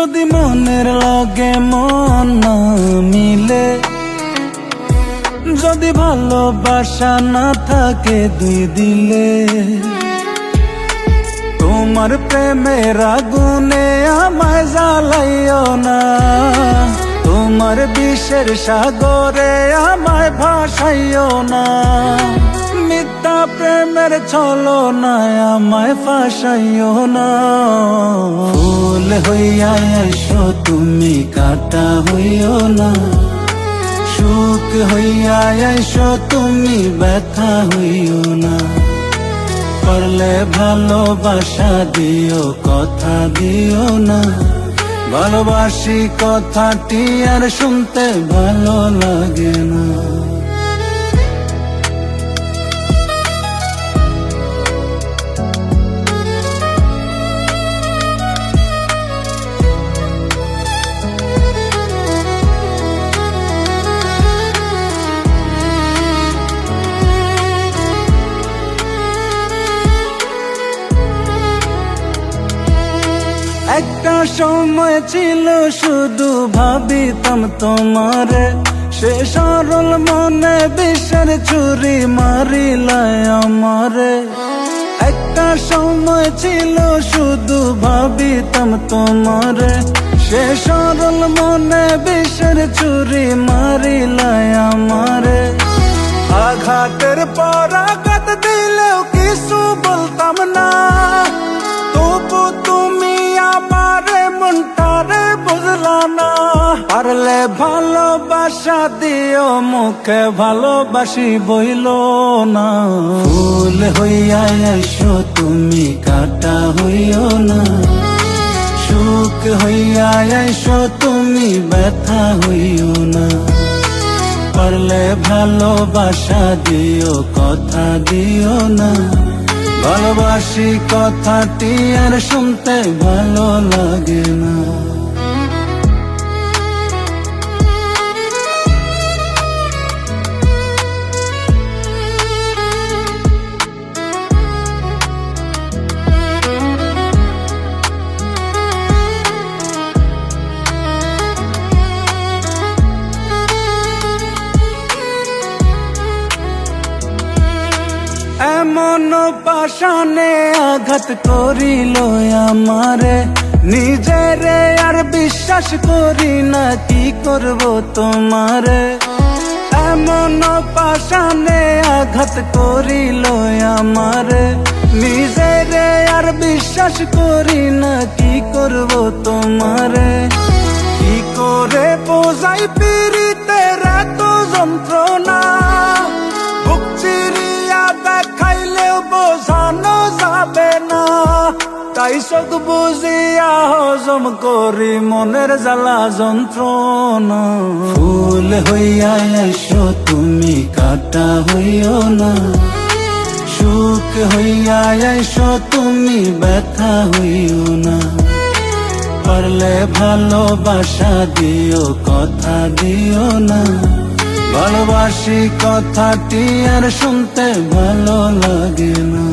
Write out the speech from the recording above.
যদি মনের লগে মন না মিলে, যদি ভালোবাসা না থাকে দুই দিলে, তোমার প্রেমের আগুনে আমায় জ্বালাইও না, তোমার বিষের সাগরে আমায় ভাসাইও না, মিথ্যা প্রেমের ছলনায় আমায় ফাঁসাইও না। ফুল হইয়া এসো তুমি, কাঁটা হইও না, সুখ হইয়া এসো তুমি, ব্যথা হইও না। পারলে ভালোবাসা দিও, কথা দিও না, ভালোবাসি কথাটি আর শুনতে ভালো লাগে না। একটা সময় ছিল শুধু ভাবিতাম তোমারে, সে সরল মনে বিষের ছুরি মারিলায় আমারে। একটা সময় ছিল শুধু ভাবিতাম তোমারে, সে সরল মনে বিষের ছুরি মারিলায় আমারে। আঘাতের পর আঘাত দিলেও কিছু বলতাম না, তবু তুমি আমারে মনটারে বুঝলা না। পারলে ভালোবাসা দিও, মুখে ভালোবাসি বইল না। ফুল হইয়া এসো তুমি, কাঁটা হইও না, সুখ হইয়া এসো তুমি, ব্যথা হইও না। পারলে ভালোবাসা দিও, কথা দিও না, ভালোবাসি কথাটি আর শুনতে ভালো লাগে না। এমন পাশানে আঘাত করিল আমারে, নিজেরে আর বিশ্বাস করি না, কি করব তোমারে। এমন পাশানে আঘাত করিল আমারে, নিজেরে আর বিশ্বাস করি না, কি করব তোমারে। কি করে বোঝাই পীড়িতের এত যন্ত্রণা, বুক চিরিয়া দেখাইলেও বোঝানো যাবে না। তাই চোখ বুঝিয়া হজম করি মনের জ্বালা যন্ত্রণা। ফুল হইয়া এসো তুমি, কাঁটা হইও না, সুখ হইয়া এসো তুমি, ব্যথা হইও না। পারলে ভালোবাসা দিও, কথা দিও না, ভালোবাসি কথাটি আর শুনতে ভালো লাগে না।